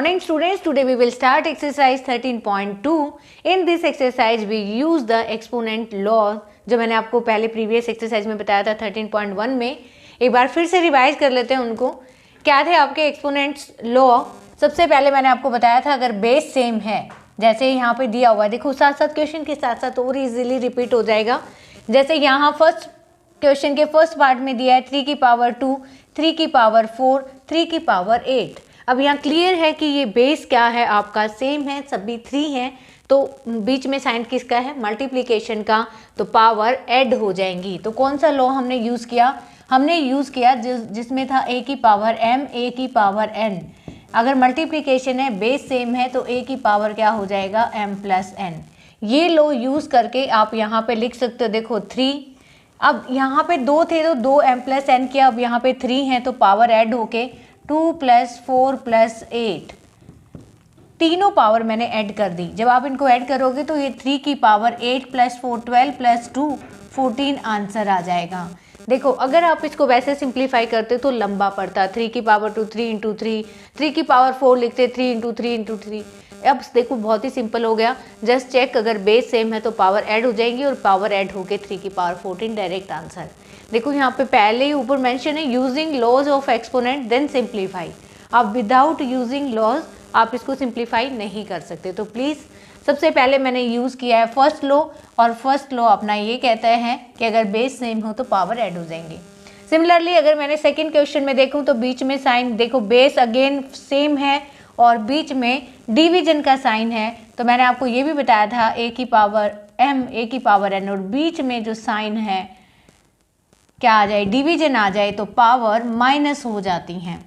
Morning students, today we will start exercise 13.2. In this exercise we use the exponent law जो मैंने आपको पहले previous exercise में बताया था 13.1 में। एक बार फिर से रिवाइज कर लेते हैं उनको। क्या थे आपके एक्सपोनेंट्स लॉ? सबसे पहले मैंने आपको बताया था अगर बेस सेम है, जैसे यहाँ पे दिया हुआ है, देखो साथ साथ क्वेश्चन के साथ साथ और इजीली रिपीट हो जाएगा। जैसे यहाँ फर्स्ट क्वेश्चन के फर्स्ट पार्ट में दिया है 3 की पावर 2, 3 की पावर 4, 3 की पावर 8। अब यहाँ क्लियर है कि ये बेस क्या है आपका, सेम है, सभी 3 हैं, तो बीच में साइन किसका है, मल्टीप्लिकेशन का, तो पावर ऐड हो जाएंगी। तो कौन सा लॉ हमने यूज़ किया? हमने यूज़ किया जिसमें था a की पावर m, a की पावर n। अगर मल्टीप्लिकेशन है, बेस सेम है, तो a की पावर क्या हो जाएगा, m प्लस n। ये लॉ यूज़ करके आप यहाँ पे लिख सकते हो, देखो 3, अब यहाँ पे 2 थे तो 2 m प्लस n किया, अब यहाँ पे 3 हैं तो पावर ऐड होके 2 + 4 + 8, तीनों पावर मैंने ऐड कर दी। जब आप इनको ऐड करोगे तो ये 3 की पावर 8 + 4 12 + 2 14 आंसर आ जाएगा। देखो अगर आप इसको वैसे सिंप्लीफाई करते तो लंबा पड़ता, 3 की पावर 2 3 × 3, 3 की पावर 4 लिखते 3 × 3 × 3। अब देखो बहुत ही सिंपल हो गया, जस्ट चेक, अगर बेस सेम है तो पावर ऐड हो जाएंगी और पावर ऐड होके 3 की पावर 14 डायरेक्ट आंसर। देखो यहाँ पे पहले ही ऊपर मेंशन है using laws of exponent then simplify. आप विदाउट यूजिंग लॉज आप इसको सिंप्लीफाई नहीं कर सकते। तो प्लीज़ सबसे पहले मैंने यूज़ किया है फर्स्ट लॉ, और फर्स्ट लॉ अपना ये कहता है कि अगर बेस सेम हो तो पावर ऐड हो जाएंगे। सिमिलरली अगर मैंने सेकंड क्वेश्चन में देखूँ तो बीच में साइन, देखो बेस अगेन सेम है और बीच में डिवीजन का साइन है, तो मैंने आपको ये भी बताया था a की पावर m, a की पावर n, और बीच में जो साइन है क्या आ जाए, डिवीजन आ जाए, तो पावर माइनस हो जाती हैं।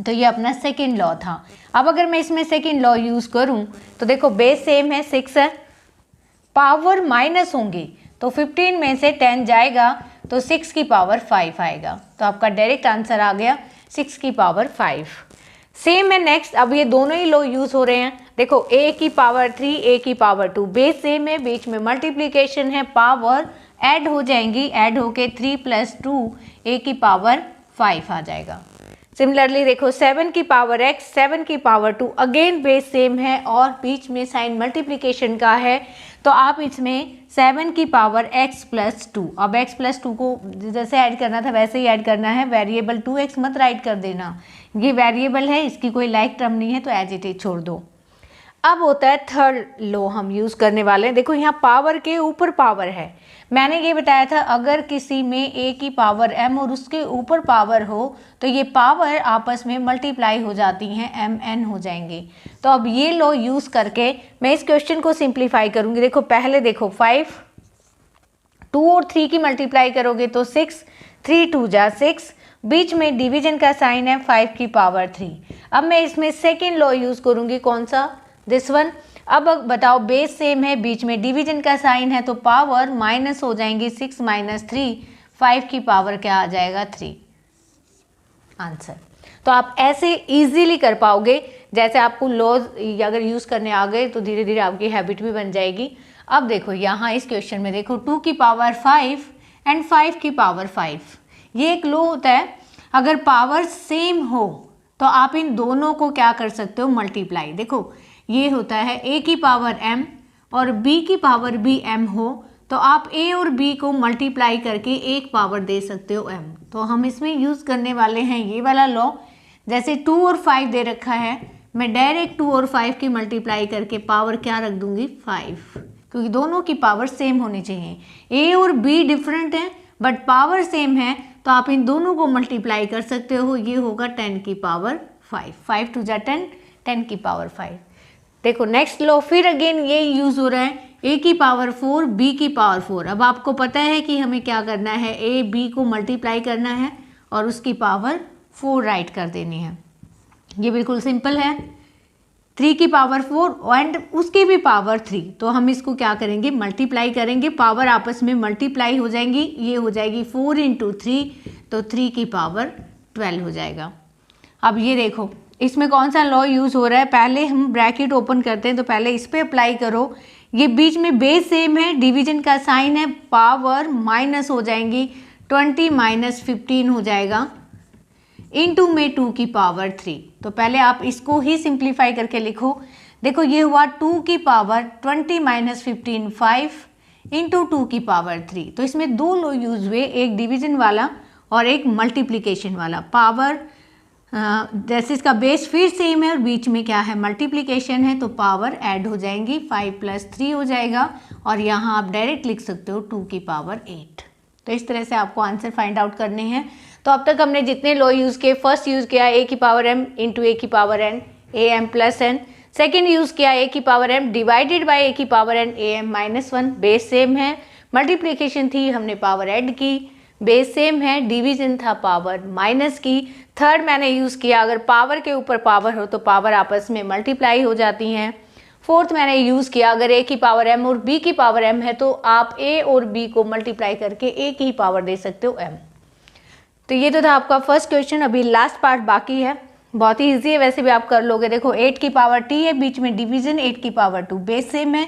तो ये अपना सेकंड लॉ था। अब अगर मैं इसमें सेकंड लॉ यूज़ करूं तो देखो बेस सेम है, 6 है, पावर माइनस होंगी, तो 15 में से 10 जाएगा तो 6 की पावर 5 आएगा। तो आपका डायरेक्ट आंसर आ गया 6 की पावर 5। सेम है नेक्स्ट, अब ये दोनों ही लॉ यूज़ हो रहे हैं। देखो a की पावर 3, a की पावर 2, बेस सेम है, बीच में मल्टीप्लिकेशन है, पावर ऐड हो जाएंगी, ऐड होके 3 + 2 a की पावर 5 आ जाएगा। सिमिलरली देखो 7 की पावर x, 7 की पावर 2, अगेन बेस सेम है और बीच में साइन मल्टीप्लिकेशन का है, तो आप इसमें 7 की पावर x + 2, अब x + 2 को जैसे ऐड करना था वैसे ही ऐड करना है, वेरिएबल 2x मत राइट कर देना, ये वेरिएबल है, इसकी कोई लाइक टर्म नहीं है, तो एज इट इज छोड़ दो। अब होता है थर्ड लॉ हम यूज़ करने वाले हैं। देखो यहाँ पावर के ऊपर पावर है, मैंने ये बताया था अगर किसी में a की पावर m और उसके ऊपर पावर हो तो ये पावर आपस में मल्टीप्लाई हो जाती हैं, mn हो जाएंगी। तो अब ये लॉ यूज़ करके मैं इस क्वेश्चन को सिंप्लीफाई करूँगी। देखो पहले देखो 5, 2 और 3 की मल्टीप्लाई करोगे तो 6, 3 × 2 = 6, बीच में डिवीजन का साइन है, 5 की पावर 3। अब मैं इसमें सेकेंड लॉ यूज़ करूँगी, कौन सा, दिस वन। अब बताओ बेस सेम है, बीच में डिवीजन का साइन है, तो पावर माइनस हो जाएंगी, 6 - 3, 5 की पावर क्या आ जाएगा, 3 आंसर। तो आप ऐसे इजीली कर पाओगे, जैसे आपको लॉज अगर यूज़ करने आ गए तो धीरे धीरे आपकी हैबिट भी बन जाएगी। अब देखो यहाँ इस क्वेश्चन में देखो 2 की पावर 5 एंड 5 की पावर 5, ये एक लॉ होता है, अगर पावर सेम हो तो आप इन दोनों को क्या कर सकते हो, मल्टीप्लाई। देखो ये होता है a की पावर m और b की पावर भी m हो, तो आप a और b को मल्टीप्लाई करके एक पावर दे सकते हो m। तो हम इसमें यूज़ करने वाले हैं ये वाला लॉ। जैसे 2 और 5 दे रखा है, मैं डायरेक्ट 2 और 5 की मल्टीप्लाई करके पावर क्या रख दूंगी, 5, क्योंकि दोनों की पावर सेम होनी चाहिए। a और b डिफरेंट हैं बट पावर सेम है, तो आप इन दोनों को मल्टीप्लाई कर सकते हो, ये होगा 10 की पावर 5, 5 × 2 = 10, 10 की पावर 5। देखो नेक्स्ट लॉ फिर अगेन ये यूज़ हो रहा है, a की पावर 4, b की पावर 4। अब आपको पता है कि हमें क्या करना है, a b को मल्टीप्लाई करना है और उसकी पावर 4 राइट कर देनी है, ये बिल्कुल सिंपल है। 3 की पावर 4 एंड उसकी भी पावर 3, तो हम इसको क्या करेंगे, मल्टीप्लाई करेंगे, पावर आपस में मल्टीप्लाई हो जाएंगी, ये हो जाएगी 4 × 3, तो 3 की पावर 12 हो जाएगा। अब ये देखो इसमें कौन सा लॉ यूज़ हो रहा है, पहले हम ब्रैकेट ओपन करते हैं, तो पहले इस पर अप्लाई करो, ये बीच में बेस सेम है, डिवीजन का साइन है, पावर माइनस हो जाएंगी, 20 - 15 हो जाएगा, इंटू में 2 की पावर 3। तो पहले आप इसको ही सिंप्लीफाई करके लिखो। देखो ये हुआ 2 की पावर 20 माइनस 15 5 इंटू 2 की पावर 3। तो इसमें दो लो यूज हुए, एक डिवीजन वाला और एक मल्टीप्लिकेशन वाला। पावर जैसे इसका बेस फिर सेम है और बीच में क्या है, मल्टीप्लिकेशन है, तो पावर ऐड हो जाएंगी, 5 + 3 हो जाएगा और यहाँ आप डायरेक्ट लिख सकते हो 2 की पावर 8। तो इस तरह से आपको आंसर फाइंड आउट करने हैं। तो अब तक हमने जितने लॉ यूज़ किए, फर्स्ट यूज़ किया a की पावर m इंटू a की power n am plus n। Second use किया a की power m divided by a की power n am minus 1, base same है। मल्टीप्लिकेशन थी, हमने पावर ऐड की, बेस सेम है। डिवीजन था, पावर माइनस की। थर्ड मैंने यूज़ किया, अगर पावर के ऊपर पावर हो तो पावर आपस में मल्टीप्लाई हो जाती हैं। फोर्थ मैंने यूज़ किया, अगर a की पावर m और b की पावर m है तो आप a और b को मल्टीप्लाई करके a की ही पावर दे सकते हो m। तो ये तो था आपका फर्स्ट क्वेश्चन। अभी लास्ट पार्ट बाकी है, बहुत ही ईजी है, वैसे भी आप कर लोगे। देखो 8 की पावर t है, बीच में डिवीजन 8 की पावर 2, बेस सेम है।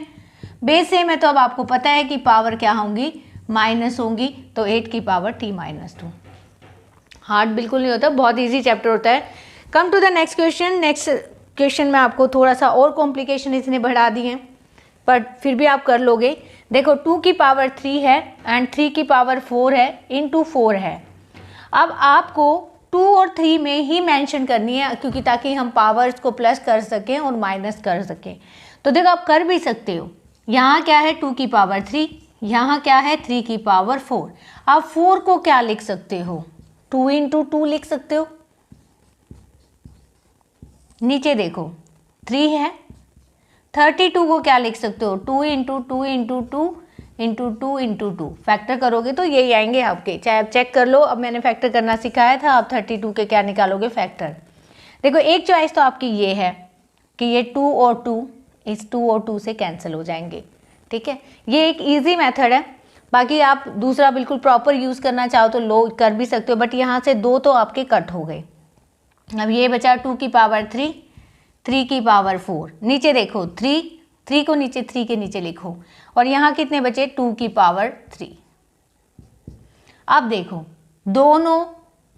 बेस सेम है तो अब आपको पता है कि पावर क्या होंगी, माइनस होंगी, तो 8 की पावर t माइनस 2। हार्ड बिल्कुल नहीं होता, बहुत ईजी चैप्टर होता है। Come to the next question. Next question में आपको थोड़ा सा और कॉम्प्लिकेशन इसने बढ़ा दी हैं, पर फिर भी आप कर लोगे। देखो 2 की पावर 3 है एंड 3 की पावर 4 है, इंटू 4 है। अब आपको 2 और 3 में ही मेंशन करनी है, क्योंकि ताकि हम पावर्स को प्लस कर सकें और माइनस कर सकें। तो देखो आप कर भी सकते हो, यहाँ क्या है 2 की पावर 3, यहाँ क्या है 3 की पावर 4। आप 4 को क्या लिख सकते हो, 2 इंटू 2 लिख सकते हो। नीचे देखो 3 है, 32 को क्या लिख सकते हो, 2 into 2 into 2 into 2 into 2। Factor करोगे तो यही आएंगे आपके, चाहे आप चेक कर लो। अब मैंने फैक्टर करना सिखाया था, आप 32 के क्या निकालोगे फैक्टर। देखो एक चॉइस तो आपकी ये है कि ये 2 और 2 इस 2 और 2 से कैंसिल हो जाएंगे, ठीक है। ये एक ईजी मेथड है। बाकी आप दूसरा बिल्कुल प्रॉपर यूज़ करना चाहो तो लो कर भी सकते हो, बट यहाँ से 2 तो आपके कट हो गए। अब ये बचा 2 की पावर 3, 3 की पावर 4। नीचे देखो 3 को नीचे 3 के नीचे लिखो और यहाँ कितने बचे 2 की पावर 3। अब देखो दोनों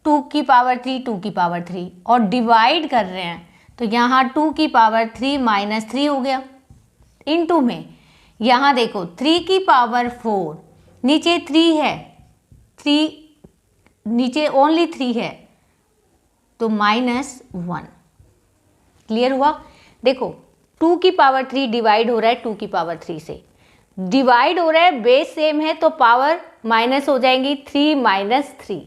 2 की पावर 3 2 की पावर 3 और डिवाइड कर रहे हैं, तो यहाँ 2 की पावर 3 माइनस 3 हो गया। इनटू में यहाँ देखो 3 की पावर 4, नीचे 3 है, 3 नीचे ओनली 3 है, तो -1। क्लियर हुआ। देखो 2 की पावर 3 डिवाइड हो रहा है 2 की पावर 3 से, डिवाइड हो रहा है, बेस सेम है तो पावर माइनस हो जाएंगी, 3 माइनस 3।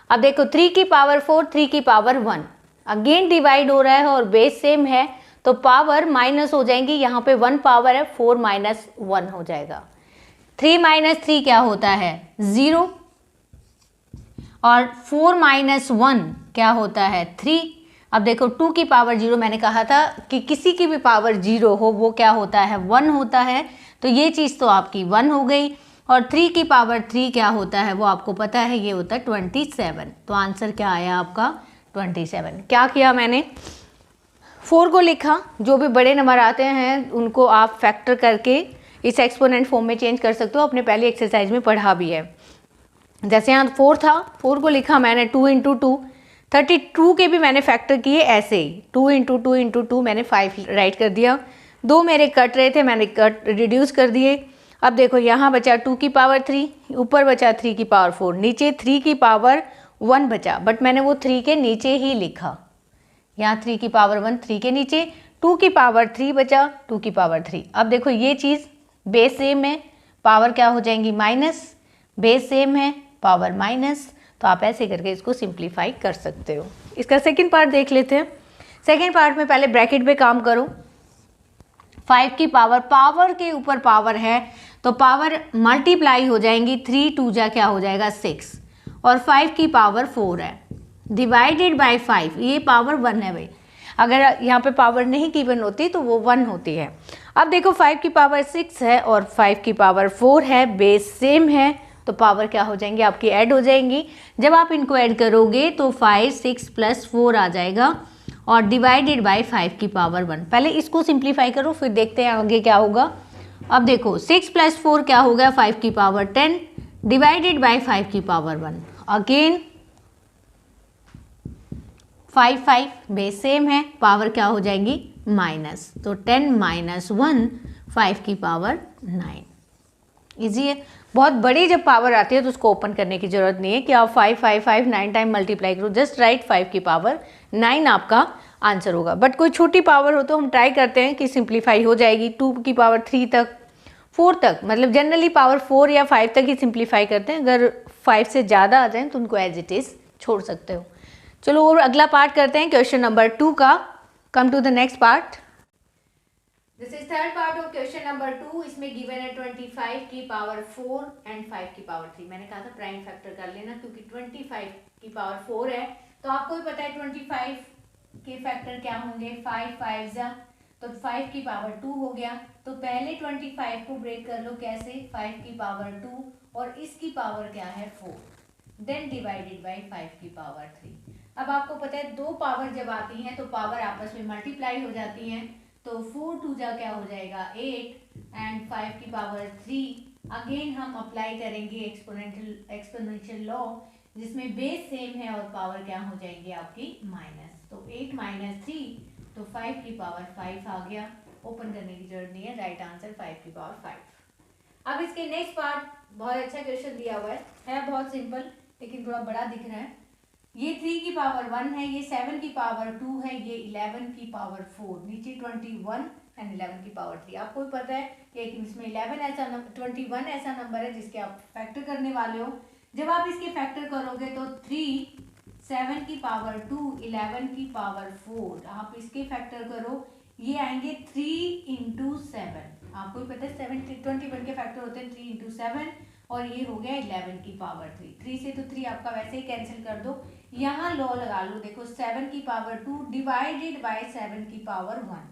अब देखो 3 की पावर 4 3 की पावर 1, अगेन डिवाइड हो रहा है और बेस सेम है तो पावर माइनस हो जाएंगी, यहाँ पे 1 पावर है, 4 माइनस 1 हो जाएगा। 3 माइनस 3 क्या होता है 0 और 4 माइनस 1 क्या होता है 3। अब देखो 2 की पावर 0, मैंने कहा था कि किसी की भी पावर 0 हो वो क्या होता है 1 होता है, तो ये चीज़ तो आपकी 1 हो गई। और 3 की पावर 3 क्या होता है वो आपको पता है, ये होता है 27। तो आंसर क्या आया आपका 27। क्या किया मैंने, 4 को लिखा, जो भी बड़े नंबर आते हैं उनको आप फैक्टर करके इस एक्सपोनेंट फॉर्म में चेंज कर सकते हो, अपने पहले एक्सरसाइज में पढ़ा भी है। जैसे यहाँ 4 था, 4 को लिखा मैंने 2 इंटू 2, 32 के भी मैंने फैक्टर किए ऐसे ही, 2 इंटू 2 इंटू 2 मैंने 5 राइट कर दिया। 2 मेरे कट रहे थे, मैंने कट रिड्यूस कर दिए। अब देखो यहाँ बचा 2 की पावर 3, ऊपर बचा 3 की पावर 4, नीचे 3 की पावर 1 बचा, बट मैंने वो 3 के नीचे ही लिखा। यहाँ 3 की पावर 1 3 के नीचे, 2 की पावर 3 बचा, 2 की पावर 3। अब देखो ये चीज़ बेस सेम है, पावर क्या हो जाएंगी माइनस, बेस सेम है, पावर माइनस। तो आप ऐसे करके इसको सिंप्लीफाई कर सकते हो। इसका सेकंड पार्ट देख लेते हैं। सेकंड पार्ट में पहले ब्रैकेट पे काम करो। 5 की पावर के ऊपर पावर है तो पावर मल्टीप्लाई हो जाएंगी, 3 2 जा क्या हो जाएगा 6, और 5 की पावर 4 है, डिवाइडेड बाय 5, ये पावर 1 है भाई। अगर यहाँ पे पावर नहीं गिवन होती तो वो 1 होती है। अब देखो 5 की पावर 6 है और 5 की पावर 4 है, बेस सेम है, तो पावर क्या हो जाएंगी आपकी ऐड हो जाएंगी। जब आप इनको ऐड करोगे तो 5 6 प्लस 4 आ जाएगा और डिवाइडेड बाय 5 की पावर 1। पहले इसको सिंप्लीफाई करो फिर देखते हैं आगे क्या होगा। अब देखो 6 प्लस 4 क्या हो गया 5 की पावर 10 डिवाइडेड बाय 5 की पावर 1। अगेन 5 5 बेस सेम है, पावर क्या हो जाएगी माइनस, तो 10 माइनस 1 5 की पावर 9। इजी है। बहुत बड़ी जब पावर आती है तो उसको ओपन करने की जरूरत नहीं है कि आप 5 5 5 9 टाइम मल्टीप्लाई करो, जस्ट राइट 5 की पावर 9 आपका आंसर होगा। बट कोई छोटी पावर हो तो हम ट्राई करते हैं कि सिंप्लीफाई हो जाएगी 2 की पावर 3 तक, 4 तक, मतलब जनरली पावर 4 या 5 तक ही सिंप्लीफाई करते हैं। अगर 5 से ज़्यादा आ जाए तो उनको एज इट इज़ छोड़ सकते हो। चलो और अगला पार्ट करते हैं क्वेश्चन नंबर 2 का। Come to the next part. This is third part of question number 2। इसमें गिवन है 25 की पावर 4 एंड 5 की पावर 3। मैंने कहा था प्राइम फैक्टर कर लेना क्योंकि 25 की पावर 4 है तो आपको भी पता है 25 के फैक्टर क्या होंगे, 5 5 जा तो 5 की पावर 2 हो गया। तो पहले 25 को ब्रेक कर लो, कैसे, 5 की पावर 2 और इसकी पावर क्या है 4, देन डिवाइडेड बाय 5 की पावर 3। अब आपको पता है दो पावर जब आती हैं तो पावर आपस में मल्टीप्लाई हो जाती हैं, तो 4 2 जा क्या हो जाएगा 8 एंड 5 की पावर 3। अगेन हम अप्लाई करेंगे एक्सपोनेंशियल लॉ जिसमें बेस सेम है और पावर क्या हो जाएंगे आपकी माइनस, तो 8 माइनस 3 तो 5 की पावर 5 आ गया। ओपन करने की जरूरत नहीं है, राइट आंसर 5 की पावर 5। अब इसके नेक्स्ट पार्ट, बहुत अच्छा क्वेश्चन दिया हुआ है बहुत सिंपल लेकिन थोड़ा बड़ा दिख रहा है। ये 3 की पावर 1 है, ये 7 की पावर 2 है, ये 11 की पावर 4, नीचे 21 एंड 11 की पावर 3। आपको भी पता है कि इसमें 21 ऐसा नंबर है जिसके आप फैक्टर करने वाले हो। जब आप इसके फैक्टर करोगे तो 3 7 की पावर 2 11 की पावर 4, आप इसके फैक्टर करो, ये आएंगे 3 इंटू 7। आपको भी पता है 21 के फैक्टर होते हैं 3 इंटू 7 और ये हो गया 11 की पावर 3। 3 से तो 3 आपका वैसे ही कैंसिल कर दो, यहाँ लॉ लगा लो, देखो 7 की पावर 2 डिवाइडेड बाय 7 की पावर 1,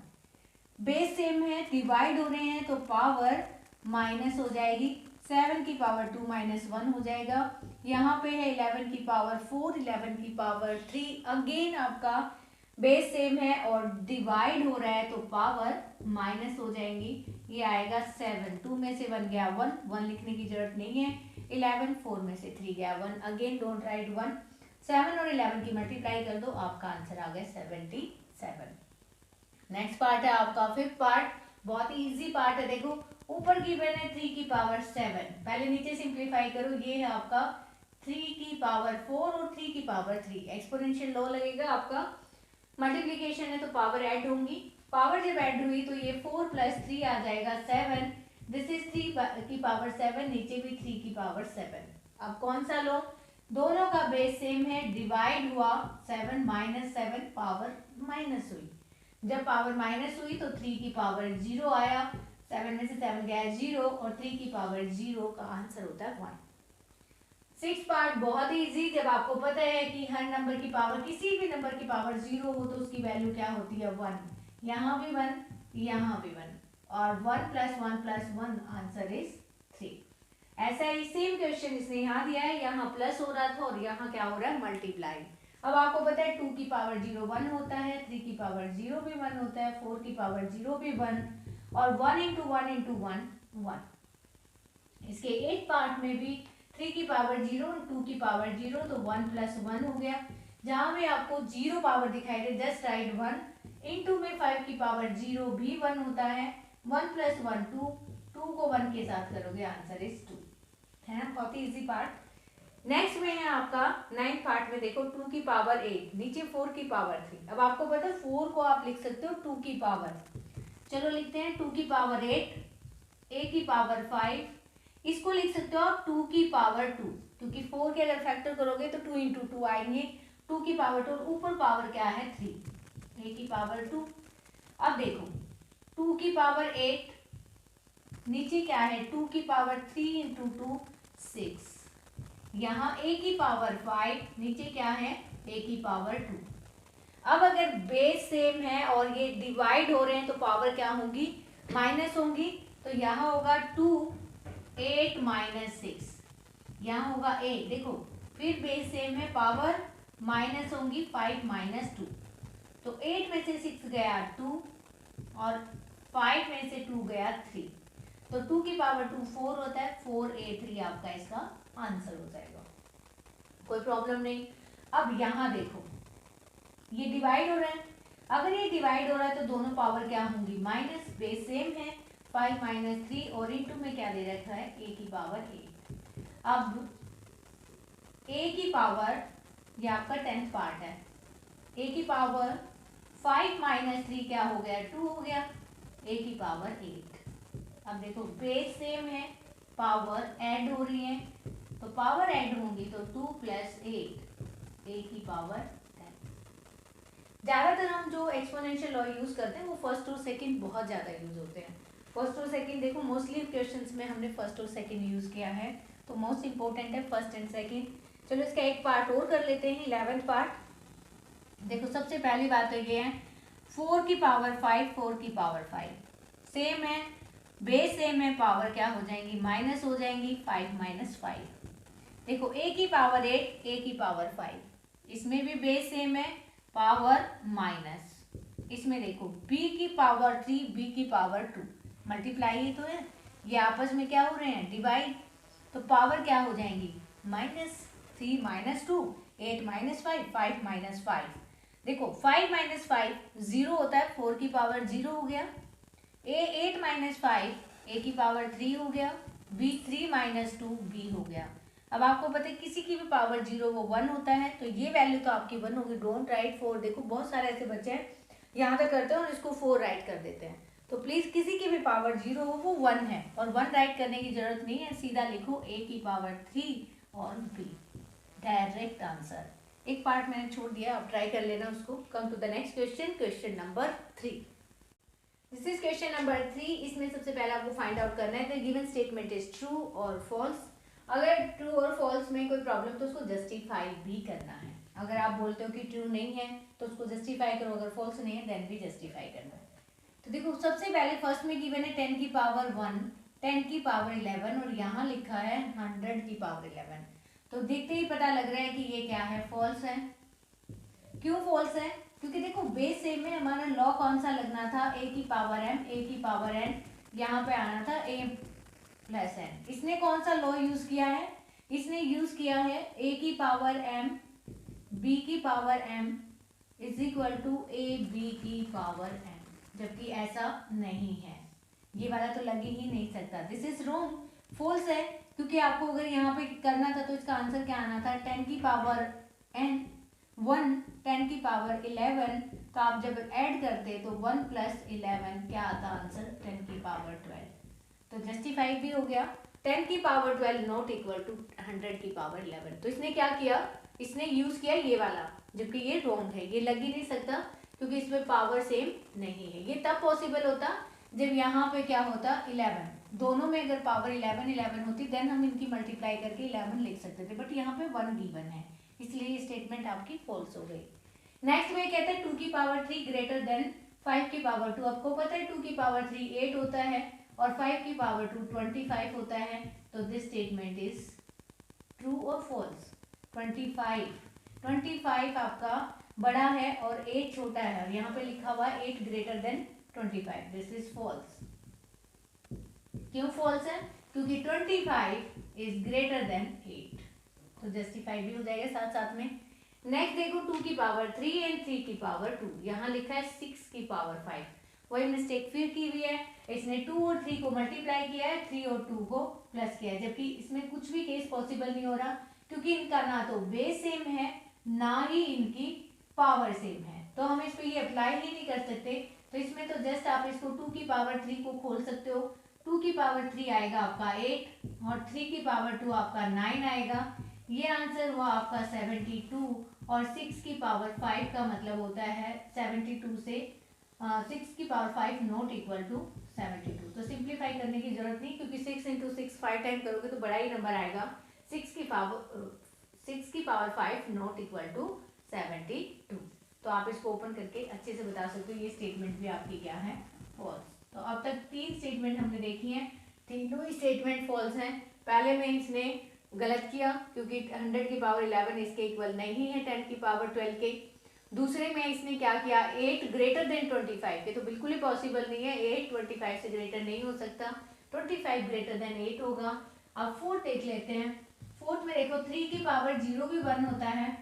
बेस सेम है, डिवाइड हो रहे हैं तो पावर माइनस हो जाएगी, 7 की पावर 2 माइनस 1 हो जाएगा। यहाँ पे है 11 की पावर 4 11 की पावर 3, अगेन आपका बेस सेम है और डिवाइड हो रहा है तो पावर माइनस हो जाएंगी, ये आएगा 7, 2 में से 1 गया 1, 1 लिखने की जरूरत नहीं है, 11 4 में से 3 गया 1, अगेन डोंट राइट 1, 7 और 11 की मल्टीप्लाई कर दो, आपका आंसर आ गया 77। नेक्स्ट पार्ट है आपका फिफ्थ पार्ट, बहुत ही इजी पार्ट है। देखो ऊपर गिवन है 3 की पावर 7, पहले नीचे सिंप्लीफाई करो, ये है आपका 3 की पावर 4 और 3 की पावर 3। एक्सपोनेंशियल लॉ लगेगा आपका, मल्टीप्लीकेशन है तो पावर ऐड होंगी, पावर जब ऐड हुई तो ये 4 प्लस 3 आ जाएगा 7, दिस इज 3 की पावर 7, नीचे भी 3 की पावर 7। अब कौन सा लो, दोनों का बेस सेम है, डिवाइड हुआ 7 माइनस 7 पावर माइनस हुई, जब पावर माइनस हुई तो 3 की पावर 0 आया, 7 में से 7 गया 0 और 3 की पावर 0 का आंसर होता है 1। सिक्स पार्ट बहुत ही इजी, जब आपको पता है कि हर नंबर की पावर, किसी भी नंबर की पावर 0 हो तो उसकी वैल्यू क्या होती है 1, यहाँ भी 1 यहाँ भी 1 और 1 प्लस 1 प्लस 1 आंसर इज 3। ऐसा ही सेम क्वेश्चन इसने यहाँ दिया है, यहाँ प्लस हो रहा था और यहाँ क्या हो रहा है मल्टीप्लाई। अब आपको पता है 2 की पावर 0 1 होता है, 3 की पावर 0 भी 1 होता है, 4 की पावर 0 भी 1 और 1 इंटू 1 इंटू 1 1। इसके 8 पार्ट में भी 3 की पावर 0 और 2 की पावर 0 तो 1 प्लस 1 हो गया, जहां में आपको 0 पावर दिखाई दे जस्ट राइट 1 इंटू में 5 की पावर 0 भी 1 होता है, 1 प्लस 1 2, 2 को 1 के साथ करोगे आंसर इज 2, है ना, बहुत ही इजी पार्ट। नेक्स्ट में है आपका 9th पार्ट में, देखो 2 की पावर 8, नीचे 4 की पावर 3। अब आपको पता है 4 को आप लिख सकते हो 2 की पावर, चलो लिखते हैं 2 की पावर 8, a की पावर 5, इसको लिख सकते हो आप 2 की पावर 2, क्योंकि 4 के अगर फैक्टर करोगे तो 2 इंटू 2 आएंगे, 2 की पावर 2 और ऊपर पावर क्या है 3, a की पावर 2। अब देखो 2 की पावर 8, नीचे क्या है 2 की पावर 3 इंटू 2 6, यहाँ a की पावर 5, नीचे क्या है a की पावर 2। अब अगर बेस सेम है और ये डिवाइड हो रहे हैं तो पावर क्या होंगी माइनस होंगी, तो यहाँ होगा 2 8 माइनस 6, यहाँ होगा 8, देखो फिर बेस सेम है, पावर माइनस होंगी 5 माइनस 2, तो 8 में से 6 गया 2 और 5 में से 2 गया 3, तो 2 की पावर 2 4 होता है, 4a3 आपका इसका आंसर हो जाएगा, कोई प्रॉब्लम नहीं। अब यहाँ देखो ये डिवाइड हो रहा है। अगर ये डिवाइड हो रहा है तो दोनों पावर क्या होंगी, माइनस, बेस सेम है 5 माइनस 3 और इनटू में क्या दे रखा है a की पावर 8। अब a की पावर, ये आपका 10th पार्ट है, a की पावर 5 माइनस 3 क्या हो गया 2 हो गया, a की पावर 8। अब देखो बेस सेम है, पावर ऐड हो रही है, तो पावर ऐड होंगी तो 2 प्लस 8 a की पावर 10। ज़्यादातर हम जो एक्सपोनेंशियल लॉ यूज़ करते हैं वो फर्स्ट और सेकंड बहुत ज़्यादा यूज़ होते हैं। फर्स्ट और सेकंड देखो मोस्टली क्वेश्चंस में हमने फर्स्ट और सेकंड यूज़ किया है, तो मोस्ट इंपॉर्टेंट है फर्स्ट एंड सेकंड। चलो इसका एक पार्ट और कर लेते हैं, 11th पार्ट। देखो सबसे पहली बात तो ये है 4 की पावर 5, 4 की पावर 5 सेम है, बेस सेम है, पावर क्या हो जाएंगी माइनस हो जाएंगी, 5 माइनस 5। देखो a की पावर 8, a की पावर 5, इसमें भी बेस सेम है, पावर माइनस। इसमें देखो b की पावर 3, b की पावर 2, मल्टीप्लाई ही तो है, ये आपस में क्या हो रहे हैं डिवाइड, तो पावर क्या हो जाएंगी माइनस, 3 माइनस 2, 8 माइनस 5, 5 माइनस 5। देखो 5 माइनस 5 जीरो होता है, 4 की पावर 0 हो गया, a 8 माइनस 5 a की पावर 3 हो गया, b 3 माइनस 2 b हो गया। अब आपको पता है किसी की भी पावर 0 वो 1 होता है, तो ये वैल्यू तो आपकी 1 होगी। डोंट राइट 4, देखो बहुत सारे ऐसे बच्चे हैं यहाँ तक करते हैं और इसको 4 राइट कर देते हैं, तो प्लीज किसी की भी पावर 0 हो वो 1 है, और 1 राइट करने की जरूरत नहीं है, सीधा लिखो a की पावर 3 और b, डायरेक्ट आंसर। एक पार्ट मैंने छोड़ दिया, आप ट्राई कर लेना उसको। Come to the next question, question number 3। This is question number 3। इसमें सबसे पहले आपको फाइंड आउट करना है the given statement is true और फॉल्स। अगर ट्रू और फॉल्स में कोई प्रॉब्लम तो उसको जस्टिफाई भी करना है। अगर आप बोलते हो कि ट्रू नहीं है तो उसको जस्टिफाई करो, अगर फॉल्स नहीं है देन भी जस्टिफाई करना है। तो देखो सबसे पहले फर्स्ट में गिवन है 10 की पावर 1, 10 की पावर 11 और यहाँ लिखा है 100 की पावर 11। तो देखते ही पता लग रहा है कि ये क्या है, फॉल्स है। क्यों फॉल्स है, क्योंकि देखो बेस सेम में हमारा लॉ कौन सा लगना था, a की पावर m, a की पावर n, यहाँ पे आना था a प्लस n। इसने कौन सा लॉ यूज किया है, इसने यूज किया है a की पावर m, b की power m is equal to a b की पावर n, जबकि ऐसा नहीं है, ये वाला तो लग ही नहीं सकता। दिस इज रॉन्ग, फॉल्स है, क्योंकि आपको अगर यहाँ पे करना था तो इसका आंसर क्या आना था 10 की पावर n, 1 10 की पावर 11, तो आप जब ऐड करते तो 1 प्लस 11 क्या आता आंसर 10 की पावर 12, तो जस्टिफाई भी हो गया। 10 की पावर 12 नॉट इक्वल टू 100 की पावर 11, तो इसने क्या किया, इसने यूज किया ये वाला, जबकि ये रॉन्ग है, ये लग ही नहीं सकता क्योंकि इसमें पावर सेम नहीं है। ये तब पॉसिबल होता जब यहाँ पे क्या होता 11, दोनों में अगर पावर 11 11 होती देन हम इनकी मल्टीप्लाई करके 11 लिख सकते थे, बट यहाँ पे 1 गिवन है, इसलिए ये स्टेटमेंट आपकी फॉल्स हो गई। नेक्स्ट में कहते हैं 2 की पावर 3 ग्रेटर देन 5 की पावर 2। आपको पता है 2 की पावर 3 8 होता है और 5 की पावर 2 25 होता है, तो दिस स्टेटमेंट इज ट्रू और फॉल्स। 25 आपका बड़ा है और 8 छोटा है, और यहाँ पे लिखा हुआ है 8 greater than 25, this is false. क्यों फॉल्स है, क्योंकि 25 इज ग्रेटर देन 8, तो जस्टिफाई भी हो जाएगा साथ साथ में। नेक्स्ट देखो 2 की पावर 3 एंड 3 की पावर 2, यहाँ लिखा है 6 की पावर 5, वही मिस्टेक फिर की हुई है, इसने 2 और 3 को मल्टीप्लाई किया है, 3 और 2 को प्लस किया है, जबकि इसमें कुछ भी केस पॉसिबल नहीं हो रहा, क्योंकि इनका ना तो बेस सेम है ना ही इनकी पावर सेम है, तो हम इस पे ये अप्लाई ही नहीं कर सकते। तो इसमें तो जस्ट आप इसको 2 की पावर 3 को खोल सकते हो, 2 की पावर 3 आएगा आपका 8 और 3 की पावर 2 आपका 9 आएगा, ये आंसर हुआ आपका 72, और 6 की पावर 5 का मतलब होता है 72 से 6 की पावर 5 नॉट इक्वल टू 72, तो सिंप्लीफाई करने की जरूरत नहीं, क्योंकि 6 इंटू 6 5 टाइम करोगे तो बड़ा ही नंबर आएगा। 6 की पावर 5 नॉट इक्वल टू 72, तो आप इसको ओपन करके अच्छे से बता सकते हो ये स्टेटमेंट भी आपकी क्या है, फॉल्स। तो अब तक 3 स्टेटमेंट हमने देखी हैं, तीनों ही स्टेटमेंट फॉल्स हैं। पहले में इसने गलत किया क्योंकि 100 की पावर 11 इसके इक्वल नहीं है 10 की पावर 12 के। दूसरे में इसने क्या किया 8 ग्रेटर देन 25 के, तो बिल्कुल ही पॉसिबल नहीं है, 8 25 से ग्रेटर नहीं हो सकता, 25 ग्रेटर देन 8 होगा। अब फोर्थ देख लेते हैं। फोर्थ में देखो 3 की पावर 0 भी 1 होता है,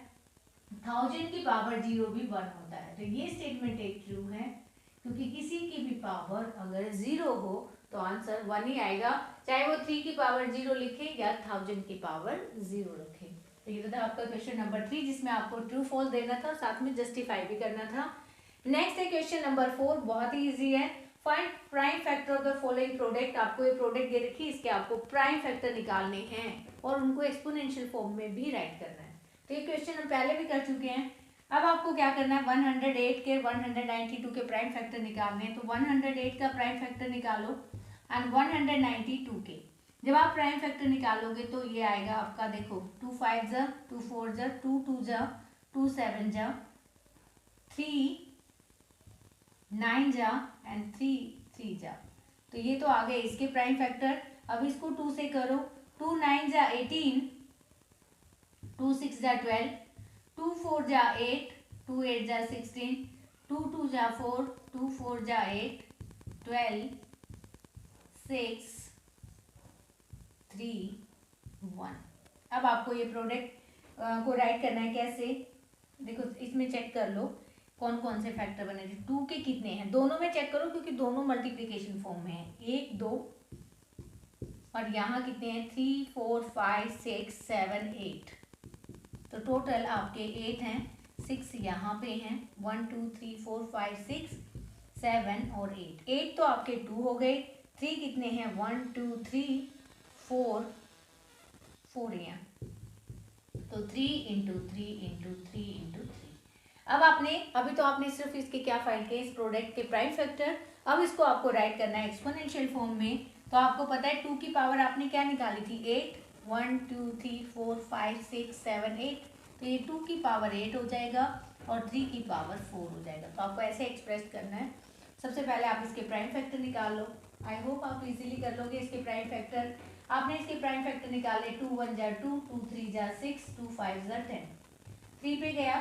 1000 की पावर 0 भी 1 होता है। तो ये स्टेटमेंट एक ट्रू है, क्योंकि किसी की भी पावर अगर 0 हो तो आंसर 1 ही आएगा, चाहे वो 3 की पावर 0 लिखे या 1000 की पावर 0 रखे। तो ये था आपका क्वेश्चन नंबर 3, जिसमें आपको ट्रू फॉल्स देना था, साथ में जस्टिफाई भी करना था। नेक्स्ट है क्वेश्चन नंबर 4, बहुत ही इजी है। Find prime factor of the following product. आपको ये प्रोडक्ट दे रखी है, इसके आपको प्राइम फैक्टर निकालने हैं और उनको एक्सपोनेंशियल फॉर्म में भी राइट करना है। तो ये क्वेश्चन हम पहले भी कर चुके हैं। अब आपको क्या करना है, 108 के 192 के प्राइम फैक्टर निकालने हैं। तो 108 का प्राइम फैक्टर निकालो एंड 192 के जब आप प्राइम फैक्टर निकालोगे तो ये आएगा आपका, देखो 2 5 जा 2 4 जा 2 2 जा 2 7 जा 3 9 जा एंड 3 3 जा। तो ये तो आ गए इसके प्राइम फैक्टर। अब इसको 2 से करो, 2 9 जा 18, 2 6 जा 12, 2 4 जा 8, 2 8 जा 16, 2 2 जा 4, 2 4 जा 8, 12 6 3 1। अब आपको ये प्रोडक्ट को राइट करना है। कैसे, देखो इसमें चेक कर लो कौन कौन से फैक्टर बने थे। 2 के कितने हैं, दोनों में चेक करो क्योंकि दोनों मल्टीप्लिकेशन फॉर्म में है, 1 2, और यहाँ कितने हैं 3 4 5 6 7 8। तो टोटल आपके 8 हैं, 6 यहाँ पे हैं, 1 2 3 4 5 6 7 और 8। 8 तो आपके 2 हो गए। 3 कितने हैं, 1 2 3 4 4 यहाँ, तो 3 इंटू 3 इंटू 3 इंटू 3। अब आपने अभी तो आपने सिर्फ इसके क्या फाइंड किए, इस प्रोडक्ट के प्राइम फैक्टर। अब इसको आपको राइट करना है एक्सपोनेंशियल फॉर्म में। तो आपको पता है 2 की पावर आपने क्या निकाली थी, 8, 1 2 3 4 5 6 7 8। तो ये 2 की पावर 8 हो जाएगा और 3 की पावर 4 हो जाएगा। तो आपको ऐसे एक्सप्रेस करना है। सबसे पहले आप इसके प्राइम फैक्टर निकाल लो। आई होप आप इजीली कर लोगे इसके प्राइम फैक्टर। आपने इसके प्राइम फैक्टर निकाले, 2 1 जा 2, 2 3 जा 6, 2 5 जा 10। 3 पे गया,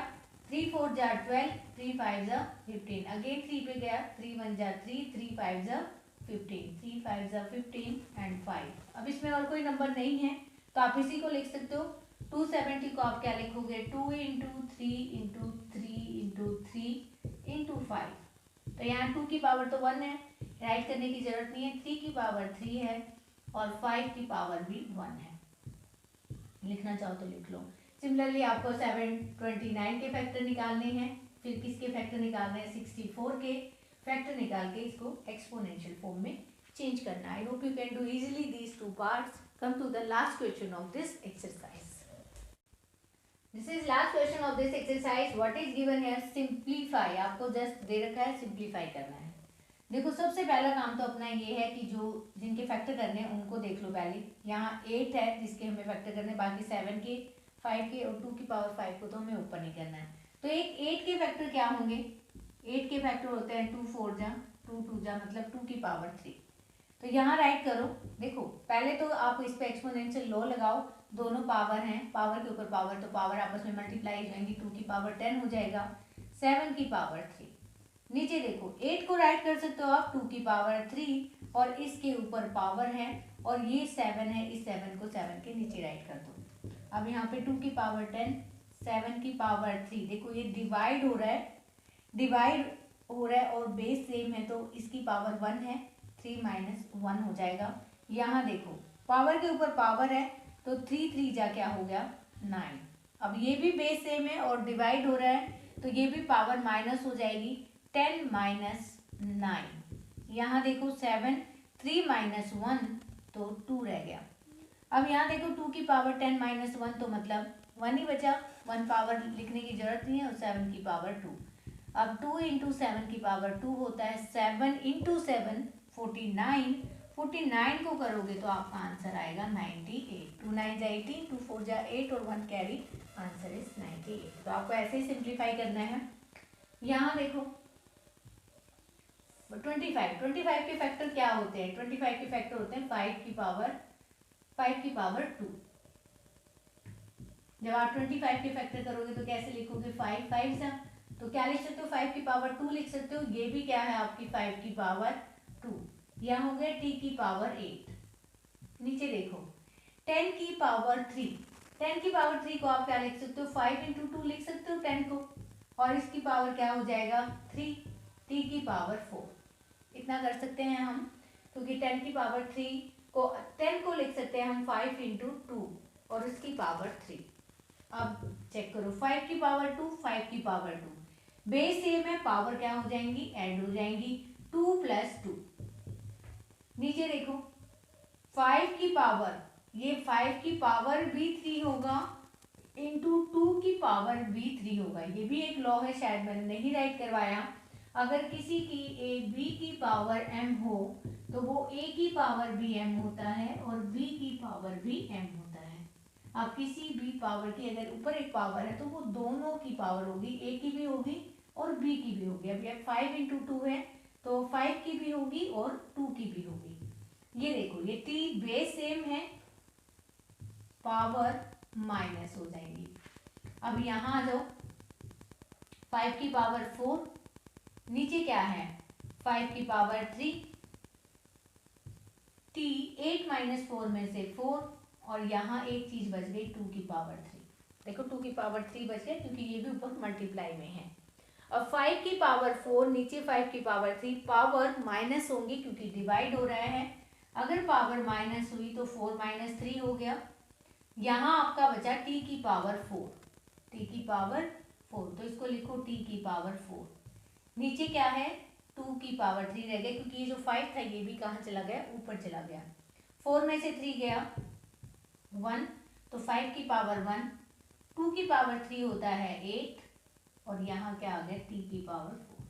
3 4 जा 12, 3 5 जा 15। अगेन 3 पे गया, 3 1 जा 3, 3 5 जा 15, 3 5 जा 15 एंड 5। अब इसमें और कोई नंबर नहीं है तो आप इसी को लिख सकते हो। 270 को आप क्या लिखोगे, 2 इंटू 3 इंटू 3 इंटू 3 इंटू 5। तो यहाँ 2 की पावर तो 1 है, राइट करने की जरूरत नहीं है। 3 की पावर 3 है और 5 की पावर भी 1 है, लिखना चाहो तो लिख लो। सिमिलरली आपको 729 के फैक्टर निकालने हैं, फिर किसके फैक्टर निकालने हैं, 64 के फैक्टर निकाल के इसको एक्सपोनेंशियल फॉर्म में चेंज करना है। I hope you can do easily these two parts. Come to the last question of this exercise. This is last question of this exercise. What is given here, simplify. आपको just दे रखा है simplify करना है। देखो सबसे पहला काम तो अपना ये है कि जो जिनके फैक्टर करने हैं उनको देख लो पहले। यहाँ 8 है जिसके हमें फैक्टर करने, बाकी 7 के 5 के और 2 की पावर 5 को तो हमें ऊपर नहीं करना है। तो एक 8 के फैक्टर क्या होंगे, 8 के फैक्टर होते हैं 2 4 जा 2 2 जा मतलब 2 की पावर 3। तो यहाँ राइट करो। देखो पहले तो आप इस पे एक्सपोनेंशियल लॉ लगाओ, दोनों पावर हैं, पावर के ऊपर पावर, तो पावर आपस में मल्टीप्लाई हो जाएंगी। 2 की पावर 10 हो जाएगा, 7 की पावर 3। नीचे देखो 8 को राइट कर सकते हो आप 2 की पावर 3 और इसके ऊपर पावर है और ये 7 है, इस 7 को 7 के नीचे राइट कर दो। अब यहाँ पे 2 की पावर 10, 7 की पावर 3। देखो ये डिवाइड हो रहा है, डिवाइड हो रहा है और बेस सेम है तो इसकी पावर 1 है, 3 माइनस 1 हो जाएगा। यहाँ देखो पावर के ऊपर पावर है तो 3 3 जा क्या हो गया 9। अब ये भी बेस सेम है और डिवाइड हो रहा है तो ये भी पावर माइनस हो जाएगी, 10 माइनस 9। यहाँ देखो 7, 3 माइनस 1 तो 2 रह गया। अब यहाँ देखो 2 की पावर 10 माइनस 1 तो मतलब 1 ही बचा, 1 पावर लिखने की जरूरत नहीं है और 7 की पावर 2। अब 2 इंटू 7 की पावर 2 होता है, 7 इंटू 7 49। 49 को करोगे तो आपका आंसर आएगा 98। 2 9 जा 18, 2 4 जा 8 और 1 कैरी, आंसर इज 98। तो आपको ऐसे ही सिंप्लीफाई करना है। यहाँ देखो 25 के फैक्टर क्या होते हैं, 25 के फैक्टर होते हैं 5 की पावर 2। जब आप 25 के फैक्टर करोगे तो कैसे लिखोगे, 5 5 सा तो क्या लिख सकते हो, 5 की पावर 2 लिख सकते हो। ये भी क्या है आपकी 5 की पावर 2। यहाँ हो गया t की पावर 8। नीचे देखो 10 की पावर 3, 10 की पावर 3 को आप क्या लिख सकते हो, 5 इंटू 2 लिख सकते हो 10 को, और इसकी पावर क्या हो जाएगा 3, t की पावर 4। इतना कर सकते हैं हम, क्योंकि 10 की पावर 3 को 10 को लिख सकते हैं हम 5 इंटू 2 और उसकी पावर 3। अब चेक करो, 5 की पावर 2, 5 की पावर 2, बेस सेम है, पावर क्या हो जाएंगी, ऐड हो जाएंगी, 2 प्लस 2। नीचे देखो 5 की पावर, ये 5 की पावर भी 3 होगा इंटू 2 की पावर भी 3 होगा। ये भी एक लॉ है, शायद मैंने नहीं राइट करवाया। अगर किसी की ए बी की पावर m हो तो वो a की पावर भी m होता है और b की पावर भी m होता है। अब किसी भी पावर की अगर ऊपर एक पावर है तो वो दोनों की पावर होगी, a की भी होगी और b की भी होगी। अब ये 5 इंटू 2 है तो 5 की भी होगी और 2 की भी होगी। ये देखो ये t बेस सेम है, पावर माइनस हो जाएंगी। अब यहाँ आ जाओ, 5 की पावर 4, नीचे क्या है 5 की पावर 3, t 8 माइनस 4 में से 4, और यहाँ एक चीज बच गई 2 की पावर 3। देखो 2 की पावर 3 बच गया क्योंकि ये भी ऊपर मल्टीप्लाई में है। अब 5 की पावर 4 नीचे 5 की पावर 3, पावर माइनस होंगी क्योंकि डिवाइड हो रहा है। अगर पावर माइनस हुई तो 4 माइनस 3 हो गया। यहाँ आपका बचा t की पावर 4, t की पावर 4, तो इसको लिखो t की पावर 4। नीचे क्या है 2 की पावर 3 रह गया क्योंकि ये जो 5 था ये भी कहाँ चला गया, ऊपर चला गया। 4 में से 3 गया 1, तो 5 की पावर 1, 2 की पावर 3 होता है 8, और यहाँ क्या आ गया t की पावर 4।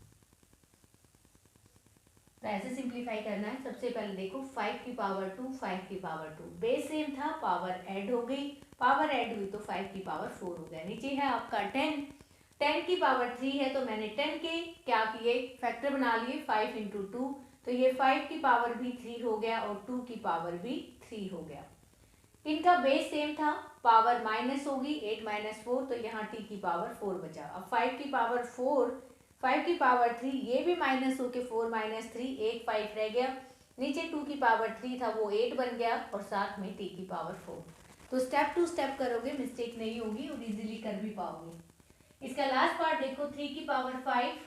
तो ऐसे सिंप्लीफाई करना है। सबसे पहले देखो 5 की पावर 2, 5 की पावर 2, बेस सेम था, पावर ऐड हो गई, पावर ऐड हुई तो 5 की पावर 4 हो गया। नीचे है आपका 10, 10 की पावर 3 है तो मैंने 10 के क्या किए, फैक्टर बना लिए 5 इंटू 2, तो ये 5 की पावर भी 3 हो गया और 2 की पावर भी 3 हो गया। इनका बेस सेम था, पावर माइनस होगी 8 माइनस 4, तो यहाँ t की पावर 4 बचा। अब 5 की पावर 4, 5 की पावर 3, ये भी माइनस होके 4 माइनस 3, एक 5 रह गया। नीचे 2 की पावर 3 था वो 8 बन गया और साथ में t की पावर 4। तो स्टेप टू स्टेप करोगे, मिस्टेक नहीं होगी और इजीली कर भी पाओगे। इसका लास्ट पार्ट देखो, 3 की पावर 5,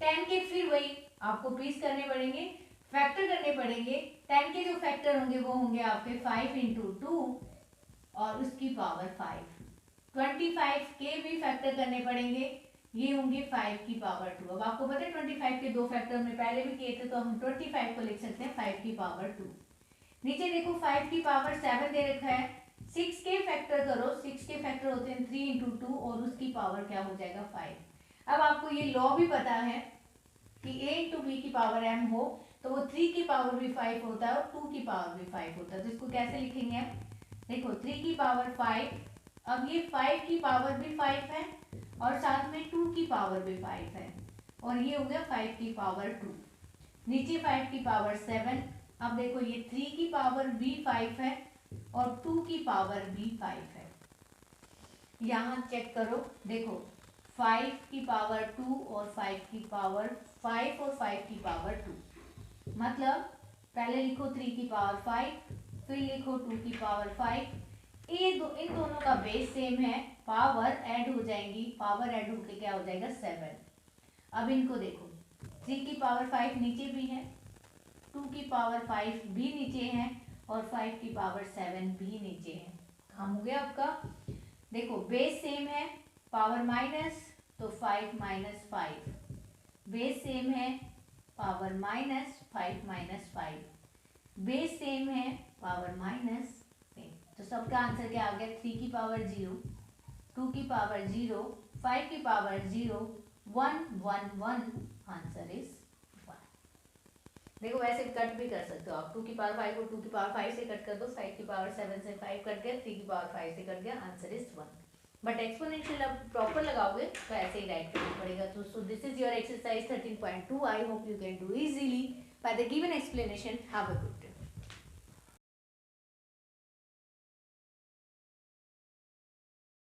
10 के फिर वही आपको पीस करने पड़ेंगे, फैक्टर करने पड़ेंगे। 10 के जो फैक्टर होंगे वो होंगे आपके 5 इंटू 2 और उसकी पावर 5। 25 के भी फैक्टर करने पड़ेंगे, ये होंगे 5 की पावर 2। अब आपको पता है 25 के दो फैक्टर हमने पहले भी किए थे, तो हम 25 को लिख सकते हैं 5 की पावर 2। नीचे देखो 5 की पावर 7 दे रखा है, 6 के फैक्टर करो, 6 के फैक्टर होते हैं 3 इंटू 2 और उसकी पावर क्या हो जाएगा 5। अब आपको ये लॉ भी पता है कि a इंटू बी की पावर m हो तो वो 3 की पावर भी 5 होता है और 2 की पावर भी 5 होता है। तो इसको कैसे लिखेंगे आप, देखो 3 की पावर 5, अब ये 5 की पावर भी 5 है और साथ में 2 की पावर भी 5 है, और ये हो गया 5 की पावर 2। नीचे 5 की पावर 7, अब देखो ये 3 की पावर भी 5 है और 2 की पावर भी 5 है। यहाँ चेक करो, देखो 5 की पावर 2 और 5 की पावर 5 और 5 की पावर 2, मतलब पहले लिखो 3 की पावर 5, फिर लिखो 2 की पावर 5। इन दोनों का बेस सेम है, पावर ऐड हो जाएंगी, पावर ऐड होकर क्या हो जाएगा 7। अब इनको देखो 3 की पावर 5 नीचे भी है, 2 की पावर 5 भी नीचे है और 5 की पावर 7 भी नीचे है। काम हो गया आपका। देखो बेस सेम है, पावर माइनस तो 5 माइनस 5, बेस सेम है, power minus 5 minus 5, base same है, पावर माइनस सेम। तो सबका आंसर क्या आ गया, 3 की पावर 0, 2 की पावर 0, 5 की पावर 0, 1 1 1, आंसर इज 1। देखो वैसे कट भी कर सकते हो आप, 2 की पावर 5 को 2 की पावर 5 से कट कर दो, 5 की पावर 7 से 5 कट गया, 3 की पावर 5 से कट गया, आंसर इज 1। बट एक्सपोनेंशियल अब प्रॉपर लगाओगे तो ऐसे ही राइट करना पड़ेगा। तो so this is your exercise 13.2। I hope you can do easily by the given explanation. Have a good day.